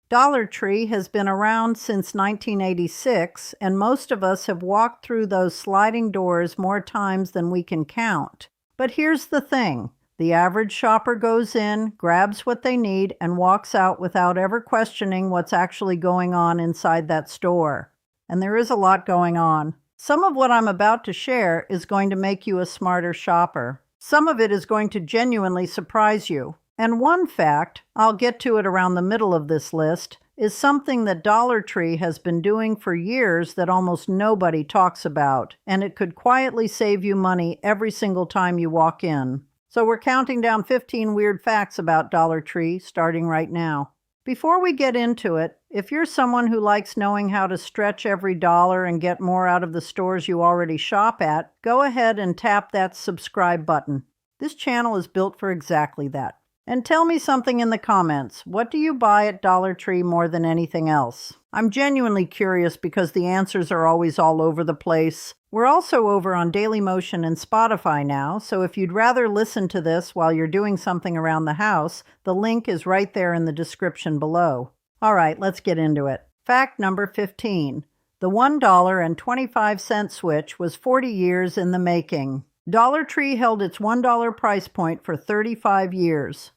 Dollar Tree has been around since 1986, and most of us have walked through those sliding doors more times than we can count. But here's the thing. The average shopper goes in, grabs what they need, and walks out without ever questioning what's actually going on inside that store. And there is a lot going on. Some of what I'm about to share is going to make you a smarter shopper. Some of it is going to genuinely surprise you. And one fact, I'll get to it around the middle of this list, is something that Dollar Tree has been doing for years that almost nobody talks about, and it could quietly save you money every single time you walk in. So we're counting down 15 weird facts about Dollar Tree, starting right now. Before we get into it, if you're someone who likes knowing how to stretch every dollar and get more out of the stores you already shop at, go ahead and tap that subscribe button. This channel is built for exactly that. And tell me something in the comments. What do you buy at Dollar Tree more than anything else? I'm genuinely curious because the answers are always all over the place. We're also over on Dailymotion and Spotify now, so if you'd rather listen to this while you're doing something around the house, the link is right there in the description below. All right, let's get into it. Fact number 15. The $1.25 switch was 40 years in the making. Dollar Tree held its $1 price point for 35 years.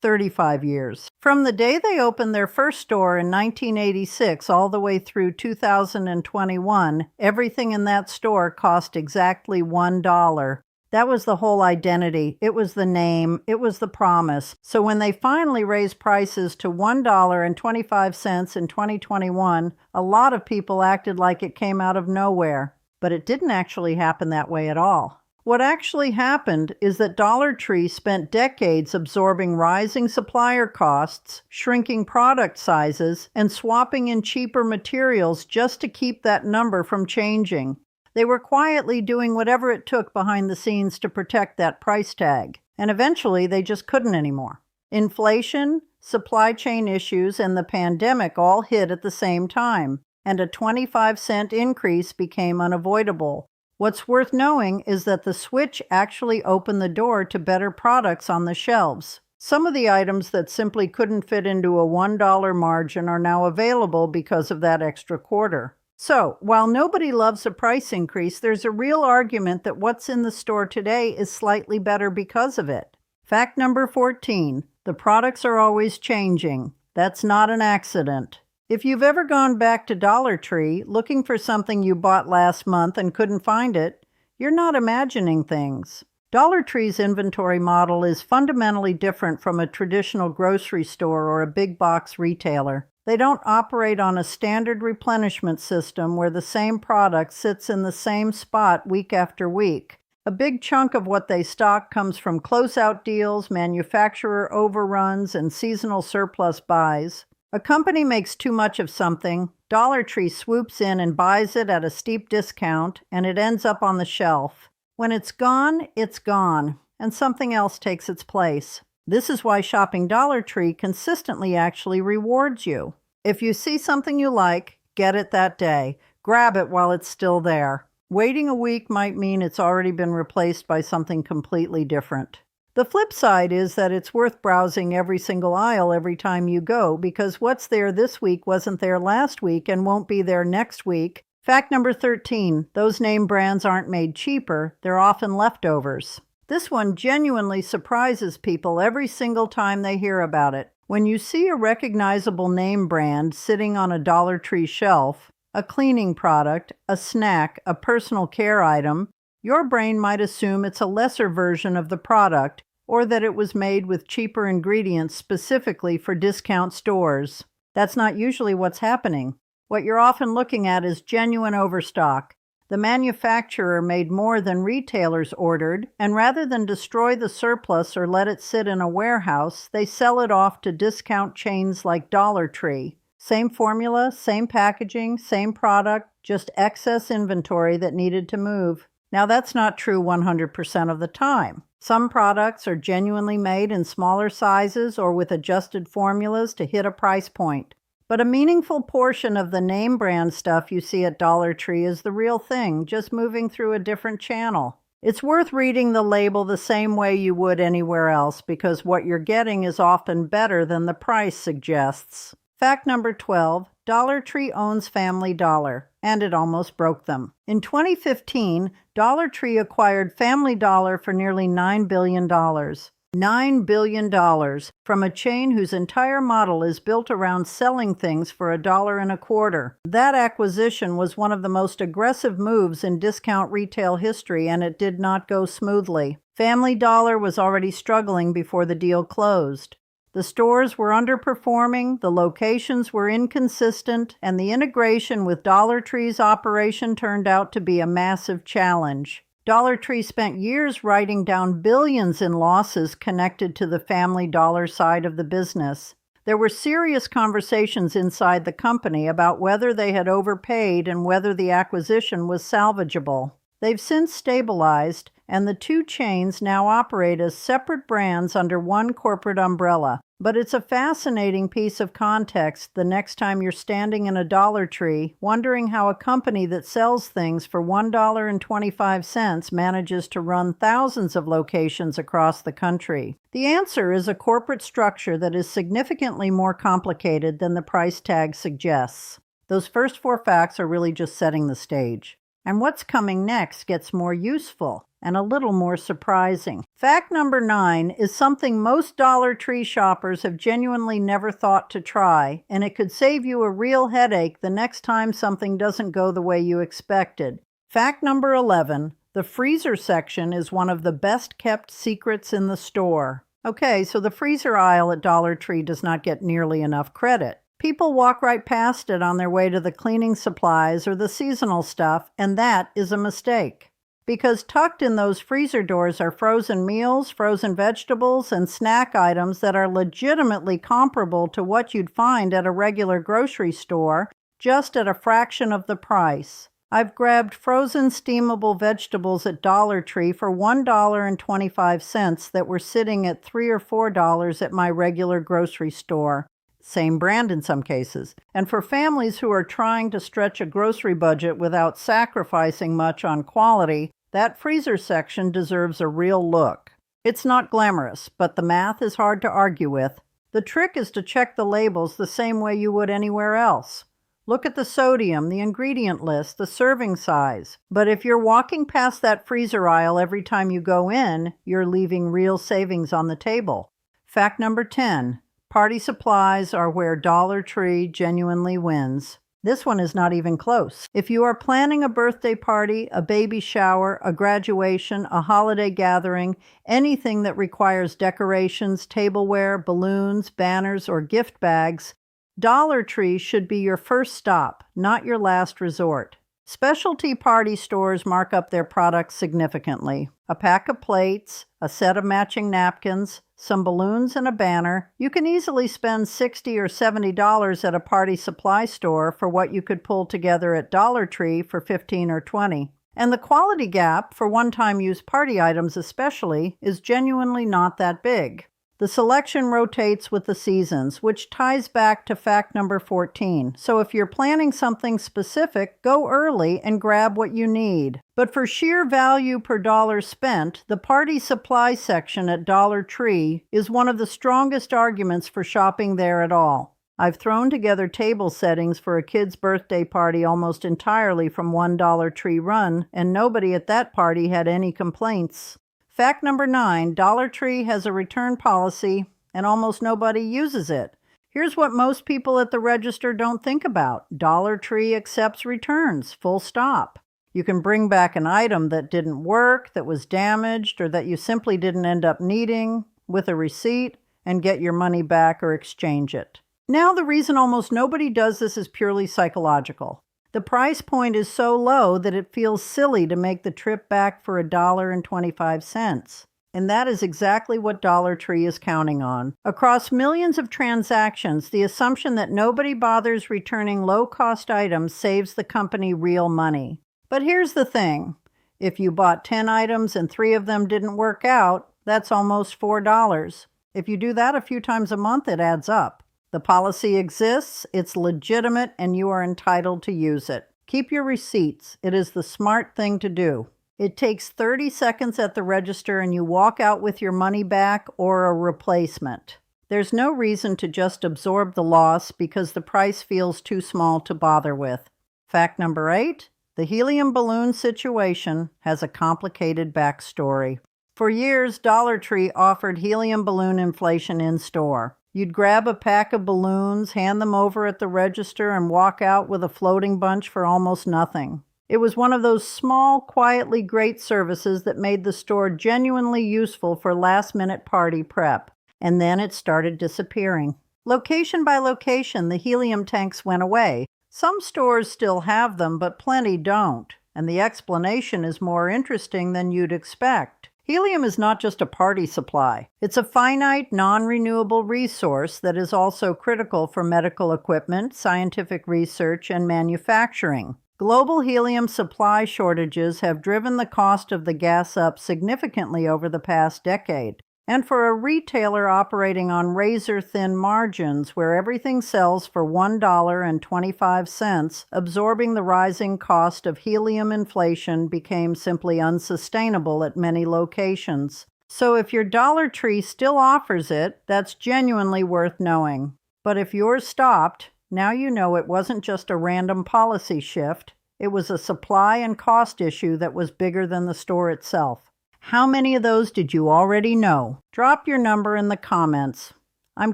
35 years. From the day they opened their first store in 1986 all the way through 2021, everything in that store cost exactly $1. That was the whole identity. It was the name. It was the promise. So when they finally raised prices to $1.25 in 2021, a lot of people acted like it came out of nowhere. But it didn't actually happen that way at all. What actually happened is that Dollar Tree spent decades absorbing rising supplier costs, shrinking product sizes, and swapping in cheaper materials just to keep that number from changing. They were quietly doing whatever it took behind the scenes to protect that price tag, and eventually they just couldn't anymore. Inflation, supply chain issues, and the pandemic all hit at the same time, and a 25-cent increase became unavoidable. What's worth knowing is that the switch actually opened the door to better products on the shelves. Some of the items that simply couldn't fit into a $1 margin are now available because of that extra quarter. So, while nobody loves a price increase, there's a real argument that what's in the store today is slightly better because of it. Fact number 14. The products are always changing. That's not an accident. If you've ever gone back to Dollar Tree looking for something you bought last month and couldn't find it, you're not imagining things. Dollar Tree's inventory model is fundamentally different from a traditional grocery store or a big box retailer. They don't operate on a standard replenishment system where the same product sits in the same spot week after week. A big chunk of what they stock comes from closeout deals, manufacturer overruns, and seasonal surplus buys. A company makes too much of something, Dollar Tree swoops in and buys it at a steep discount, and it ends up on the shelf. When it's gone, and something else takes its place. This is why shopping Dollar Tree consistently actually rewards you. If you see something you like, get it that day. Grab it while it's still there. Waiting a week might mean it's already been replaced by something completely different. The flip side is that it's worth browsing every single aisle every time you go because what's there this week wasn't there last week and won't be there next week. Fact number 13, those name brands aren't made cheaper, they're often leftovers. This one genuinely surprises people every single time they hear about it. When you see a recognizable name brand sitting on a Dollar Tree shelf, a cleaning product, a snack, a personal care item, your brain might assume it's a lesser version of the product or that it was made with cheaper ingredients specifically for discount stores. That's not usually what's happening. What you're often looking at is genuine overstock. The manufacturer made more than retailers ordered, and rather than destroy the surplus or let it sit in a warehouse, they sell it off to discount chains like Dollar Tree. Same formula, same packaging, same product, just excess inventory that needed to move. Now, that's not true 100% of the time. Some products are genuinely made in smaller sizes or with adjusted formulas to hit a price point. But a meaningful portion of the name brand stuff you see at Dollar Tree is the real thing, just moving through a different channel. It's worth reading the label the same way you would anywhere else because what you're getting is often better than the price suggests. Fact number 12, Dollar Tree owns Family Dollar, and it almost broke them. In 2015, Dollar Tree acquired Family Dollar for nearly $9 billion. $9 billion from a chain whose entire model is built around selling things for $1.25. That acquisition was one of the most aggressive moves in discount retail history, and it did not go smoothly. Family Dollar was already struggling before the deal closed. The stores were underperforming, the locations were inconsistent, and the integration with Dollar Tree's operation turned out to be a massive challenge. Dollar Tree spent years writing down billions in losses connected to the Family Dollar side of the business. There were serious conversations inside the company about whether they had overpaid and whether the acquisition was salvageable. They've since stabilized, and the two chains now operate as separate brands under one corporate umbrella. But it's a fascinating piece of context the next time you're standing in a Dollar Tree wondering how a company that sells things for $1.25 manages to run thousands of locations across the country. The answer is a corporate structure that is significantly more complicated than the price tag suggests. Those first 4 facts are really just setting the stage. And what's coming next gets more useful and a little more surprising. Fact number 9 is something most Dollar Tree shoppers have genuinely never thought to try, and it could save you a real headache the next time something doesn't go the way you expected. Fact number 11, the freezer section is one of the best kept secrets in the store. Okay, so the freezer aisle at Dollar Tree does not get nearly enough credit. People walk right past it on their way to the cleaning supplies or the seasonal stuff, and that is a mistake. Because tucked in those freezer doors are frozen meals, frozen vegetables, and snack items that are legitimately comparable to what you'd find at a regular grocery store, just at a fraction of the price. I've grabbed frozen steamable vegetables at Dollar Tree for $1.25 that were sitting at $3 or $4 at my regular grocery store. Same brand in some cases. And for families who are trying to stretch a grocery budget without sacrificing much on quality, that freezer section deserves a real look. It's not glamorous, but the math is hard to argue with. The trick is to check the labels the same way you would anywhere else. Look at the sodium, the ingredient list, the serving size. But if you're walking past that freezer aisle every time you go in, you're leaving real savings on the table. Fact number 10. Party supplies are where Dollar Tree genuinely wins. This one is not even close. If you are planning a birthday party, a baby shower, a graduation, a holiday gathering, anything that requires decorations, tableware, balloons, banners, or gift bags, Dollar Tree should be your first stop, not your last resort. Specialty party stores mark up their products significantly. A pack of plates, a set of matching napkins, some balloons, and a banner. You can easily spend $60 or $70 at a party supply store for what you could pull together at Dollar Tree for $15 or $20. And the quality gap, for one-time use party items especially, is genuinely not that big. The selection rotates with the seasons, which ties back to fact number 14. So if you're planning something specific, go early and grab what you need. But for sheer value per dollar spent, the party supply section at Dollar Tree is one of the strongest arguments for shopping there at all. I've thrown together table settings for a kid's birthday party almost entirely from one Dollar Tree run, and nobody at that party had any complaints. Fact number 9, Dollar Tree has a return policy, and almost nobody uses it. Here's what most people at the register don't think about. Dollar Tree accepts returns, full stop. You can bring back an item that didn't work, that was damaged, or that you simply didn't end up needing, with a receipt, and get your money back or exchange it. Now, the reason almost nobody does this is purely psychological. The price point is so low that it feels silly to make the trip back for $1.25. And that is exactly what Dollar Tree is counting on. Across millions of transactions, the assumption that nobody bothers returning low-cost items saves the company real money. But here's the thing. If you bought 10 items and 3 of them didn't work out, that's almost $4. If you do that a few times a month, it adds up. The policy exists, it's legitimate, and you are entitled to use it. Keep your receipts. It is the smart thing to do. It takes 30 seconds at the register and you walk out with your money back or a replacement. There's no reason to just absorb the loss because the price feels too small to bother with. Fact number 8, the helium balloon situation has a complicated backstory. For years, Dollar Tree offered helium balloon inflation in store. You'd grab a pack of balloons, hand them over at the register, and walk out with a floating bunch for almost nothing. It was one of those small, quietly great services that made the store genuinely useful for last-minute party prep. And then it started disappearing. Location by location, the helium tanks went away. Some stores still have them, but plenty don't. And the explanation is more interesting than you'd expect. Helium is not just a party supply. It's a finite, non-renewable resource that is also critical for medical equipment, scientific research, and manufacturing. Global helium supply shortages have driven the cost of the gas up significantly over the past decade. And for a retailer operating on razor-thin margins where everything sells for $1.25, absorbing the rising cost of helium inflation became simply unsustainable at many locations. So if your Dollar Tree still offers it, that's genuinely worth knowing. But if yours stopped, now you know it wasn't just a random policy shift. It was a supply and cost issue that was bigger than the store itself. How many of those did you already know? Drop your number in the comments. I'm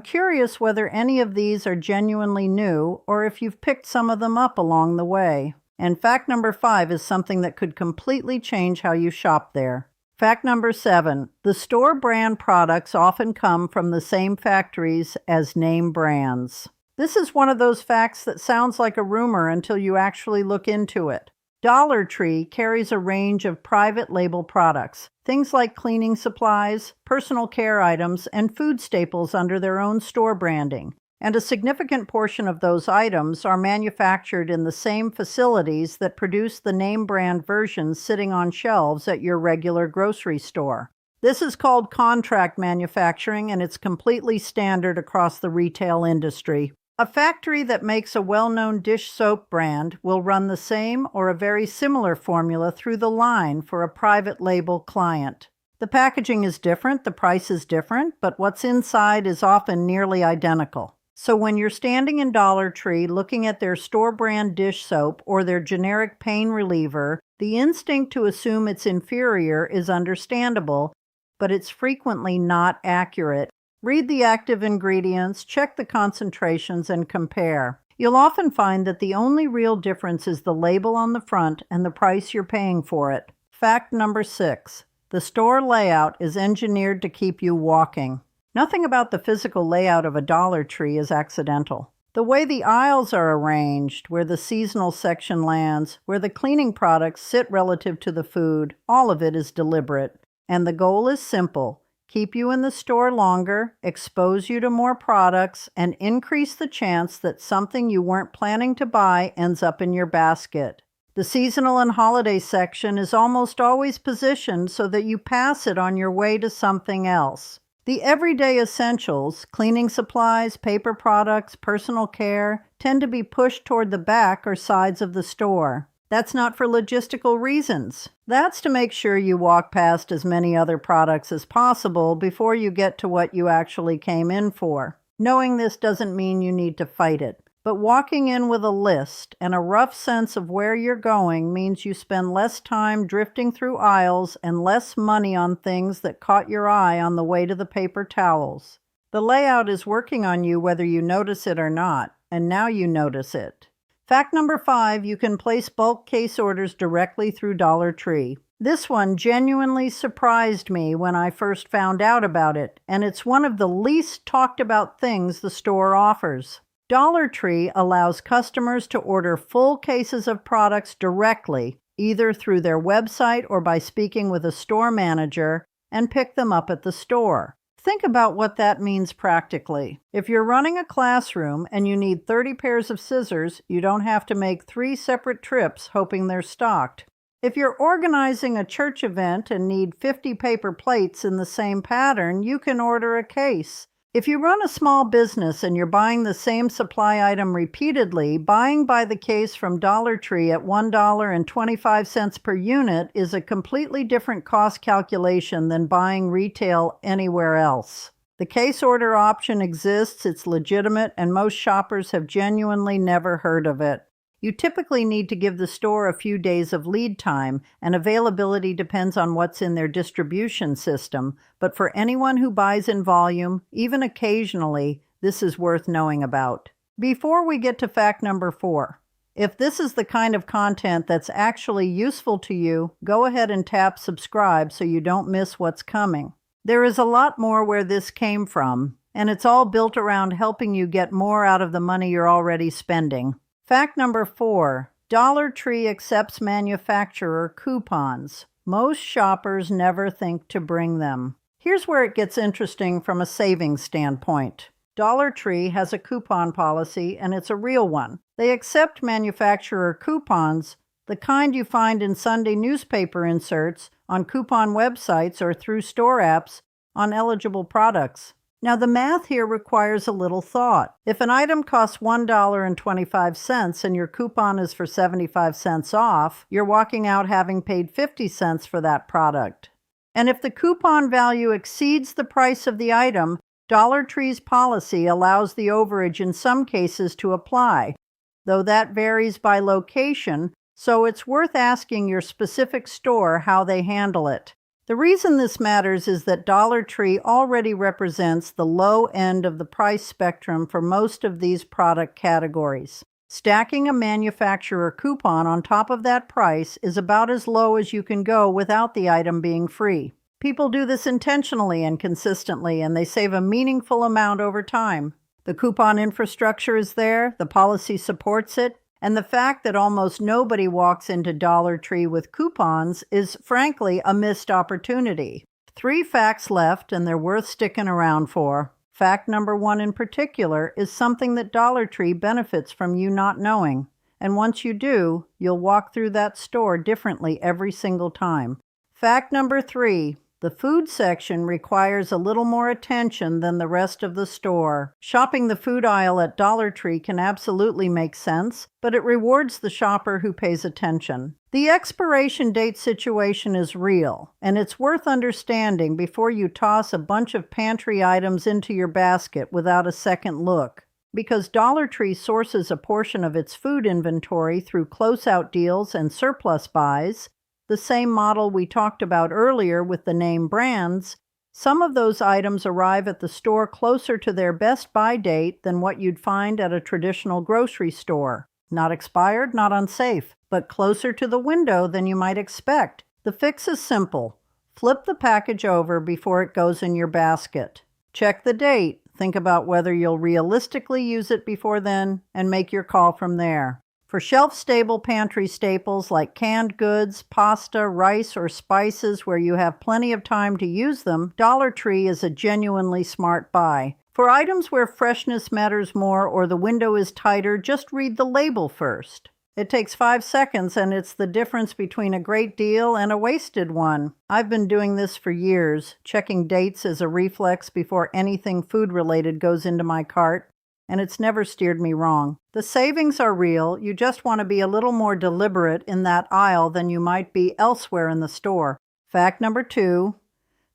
curious whether any of these are genuinely new or if you've picked some of them up along the way. And fact number 5 is something that could completely change how you shop there. Fact number 7, the store brand products often come from the same factories as name brands. This is one of those facts that sounds like a rumor until you actually look into it. Dollar Tree carries a range of private label products, things like cleaning supplies, personal care items, and food staples under their own store branding. And a significant portion of those items are manufactured in the same facilities that produce the name brand versions sitting on shelves at your regular grocery store. This is called contract manufacturing, and it's completely standard across the retail industry. A factory that makes a well-known dish soap brand will run the same or a very similar formula through the line for a private label client. The packaging is different, the price is different, but what's inside is often nearly identical. So when you're standing in Dollar Tree looking at their store brand dish soap or their generic pain reliever, the instinct to assume it's inferior is understandable, but it's frequently not accurate. Read the active ingredients, check the concentrations, and compare. You'll often find that the only real difference is the label on the front and the price you're paying for it. Fact number 6. The store layout is engineered to keep you walking. Nothing about the physical layout of a Dollar Tree is accidental. The way the aisles are arranged, where the seasonal section lands, where the cleaning products sit relative to the food, all of it is deliberate. And the goal is simple. Keep you in the store longer, expose you to more products, and increase the chance that something you weren't planning to buy ends up in your basket. The seasonal and holiday section is almost always positioned so that you pass it on your way to something else. The everyday essentials, cleaning supplies, paper products, personal care, tend to be pushed toward the back or sides of the store. That's not for logistical reasons. That's to make sure you walk past as many other products as possible before you get to what you actually came in for. Knowing this doesn't mean you need to fight it, but walking in with a list and a rough sense of where you're going means you spend less time drifting through aisles and less money on things that caught your eye on the way to the paper towels. The layout is working on you whether you notice it or not, and now you notice it. Fact number 5, you can place bulk case orders directly through Dollar Tree. This one genuinely surprised me when I first found out about it, and it's one of the least talked about things the store offers. Dollar Tree allows customers to order full cases of products directly, either through their website or by speaking with a store manager, and pick them up at the store. Think about what that means practically. If you're running a classroom and you need 30 pairs of scissors, you don't have to make 3 separate trips hoping they're stocked. If you're organizing a church event and need 50 paper plates in the same pattern, you can order a case. If you run a small business and you're buying the same supply item repeatedly, buying by the case from Dollar Tree at $1.25 per unit is a completely different cost calculation than buying retail anywhere else. The case order option exists, it's legitimate, and most shoppers have genuinely never heard of it. You typically need to give the store a few days of lead time, and availability depends on what's in their distribution system, but for anyone who buys in volume, even occasionally, this is worth knowing about. Before we get to fact number 4, if this is the kind of content that's actually useful to you, go ahead and tap subscribe so you don't miss what's coming. There is a lot more where this came from, and it's all built around helping you get more out of the money you're already spending. Fact number 4, Dollar Tree accepts manufacturer coupons. Most shoppers never think to bring them. Here's where it gets interesting from a savings standpoint. Dollar Tree has a coupon policy, and it's a real one. They accept manufacturer coupons, the kind you find in Sunday newspaper inserts, on coupon websites, or through store apps on eligible products. Now, the math here requires a little thought. If an item costs $1.25 and your coupon is for 75 cents off, you're walking out having paid 50 cents for that product. And if the coupon value exceeds the price of the item, Dollar Tree's policy allows the overage in some cases to apply, though that varies by location, so it's worth asking your specific store how they handle it. The reason this matters is that Dollar Tree already represents the low end of the price spectrum for most of these product categories. Stacking a manufacturer coupon on top of that price is about as low as you can go without the item being free. People do this intentionally and consistently, and they save a meaningful amount over time. The coupon infrastructure is there, the policy supports it, and the fact that almost nobody walks into Dollar Tree with coupons is, frankly, a missed opportunity. 3 facts left, and they're worth sticking around for. Fact number 1 in particular is something that Dollar Tree benefits from you not knowing, and once you do, you'll walk through that store differently every single time. Fact number 3. The food section requires a little more attention than the rest of the store. Shopping the food aisle at Dollar Tree can absolutely make sense, but it rewards the shopper who pays attention. The expiration date situation is real, and it's worth understanding before you toss a bunch of pantry items into your basket without a second look. Because Dollar Tree sources a portion of its food inventory through closeout deals and surplus buys, the same model we talked about earlier with the name brands, some of those items arrive at the store closer to their best buy date than what you'd find at a traditional grocery store. Not expired, not unsafe, but closer to the window than you might expect. The fix is simple. Flip the package over before it goes in your basket. Check the date, think about whether you'll realistically use it before then, and make your call from there. For shelf-stable pantry staples like canned goods, pasta, rice, or spices where you have plenty of time to use them, Dollar Tree is a genuinely smart buy. For items where freshness matters more or the window is tighter, just read the label first. It takes 5 seconds, and it's the difference between a great deal and a wasted one. I've been doing this for years, checking dates as a reflex before anything food-related goes into my cart, and it's never steered me wrong. The savings are real, you just want to be a little more deliberate in that aisle than you might be elsewhere in the store. Fact number 2,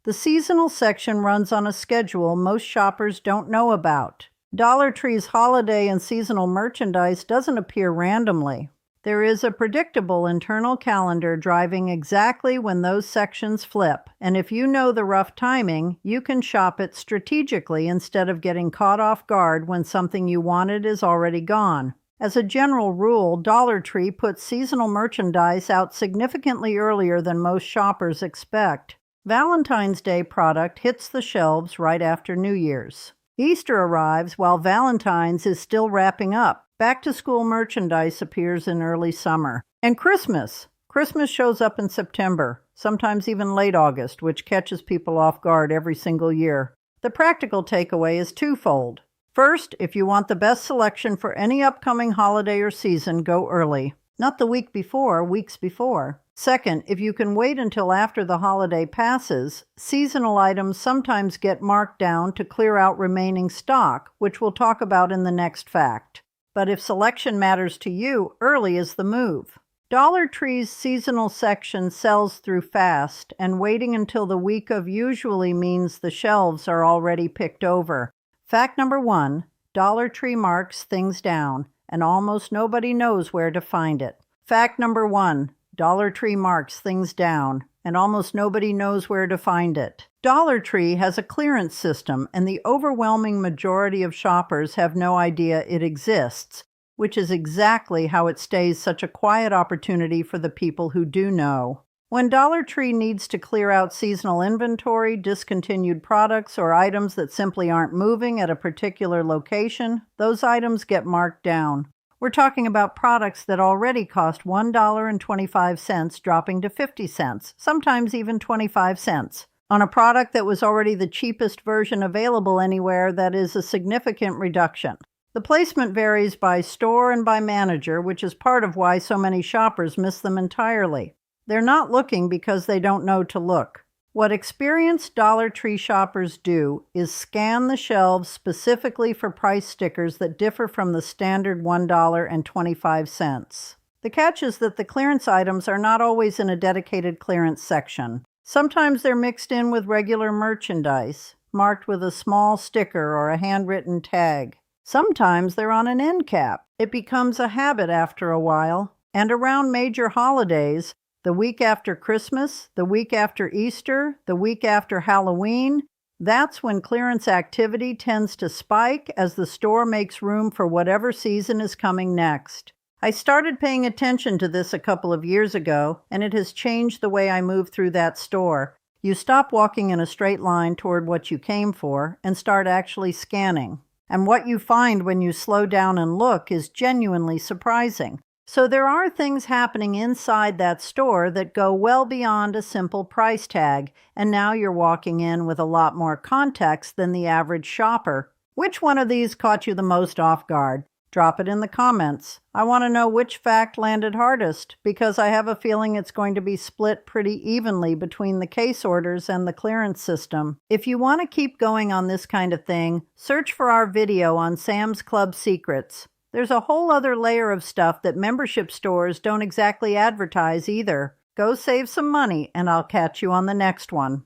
the seasonal section runs on a schedule most shoppers don't know about. Dollar Tree's holiday and seasonal merchandise doesn't appear randomly. There is a predictable internal calendar driving exactly when those sections flip, and if you know the rough timing, you can shop it strategically instead of getting caught off guard when something you wanted is already gone. As a general rule, Dollar Tree puts seasonal merchandise out significantly earlier than most shoppers expect. Valentine's Day product hits the shelves right after New Year's. Easter arrives while Valentine's is still wrapping up. Back-to-school merchandise appears in early summer. And Christmas. Christmas shows up in September, sometimes even late August, which catches people off guard every single year. The practical takeaway is twofold. First, if you want the best selection for any upcoming holiday or season, go early. Not the week before, weeks before. Second, if you can wait until after the holiday passes, seasonal items sometimes get marked down to clear out remaining stock, which we'll talk about in the next fact. But if selection matters to you, early is the move. Dollar Tree's seasonal section sells through fast, and waiting until the week of usually means the shelves are already picked over. Fact number 1, Dollar Tree marks things down, and almost nobody knows where to find it. Fact number 1, Dollar Tree marks things down, and almost nobody knows where to find it. Dollar Tree has a clearance system, and the overwhelming majority of shoppers have no idea it exists, which is exactly how it stays such a quiet opportunity for the people who do know. When Dollar Tree needs to clear out seasonal inventory, discontinued products, or items that simply aren't moving at a particular location, those items get marked down. We're talking about products that already cost $1.25 dropping to 50 cents, sometimes even 25 cents. On a product that was already the cheapest version available anywhere, that is a significant reduction. The placement varies by store and by manager, which is part of why so many shoppers miss them entirely. They're not looking because they don't know to look. What experienced Dollar Tree shoppers do is scan the shelves specifically for price stickers that differ from the standard $1.25. The catch is that the clearance items are not always in a dedicated clearance section. Sometimes they're mixed in with regular merchandise, marked with a small sticker or a handwritten tag. Sometimes they're on an end cap. It becomes a habit after a while, and around major holidays, the week after Christmas, the week after Easter, the week after Halloween, that's when clearance activity tends to spike as the store makes room for whatever season is coming next. I started paying attention to this a couple of years ago, and it has changed the way I move through that store. You stop walking in a straight line toward what you came for and start actually scanning. And what you find when you slow down and look is genuinely surprising. So there are things happening inside that store that go well beyond a simple price tag, and now you're walking in with a lot more context than the average shopper. Which one of these caught you the most off guard? Drop it in the comments. I want to know which fact landed hardest, because I have a feeling it's going to be split pretty evenly between the case orders and the clearance system. If you want to keep going on this kind of thing, search for our video on Sam's Club Secrets. There's a whole other layer of stuff that membership stores don't exactly advertise either. Go save some money, and I'll catch you on the next one.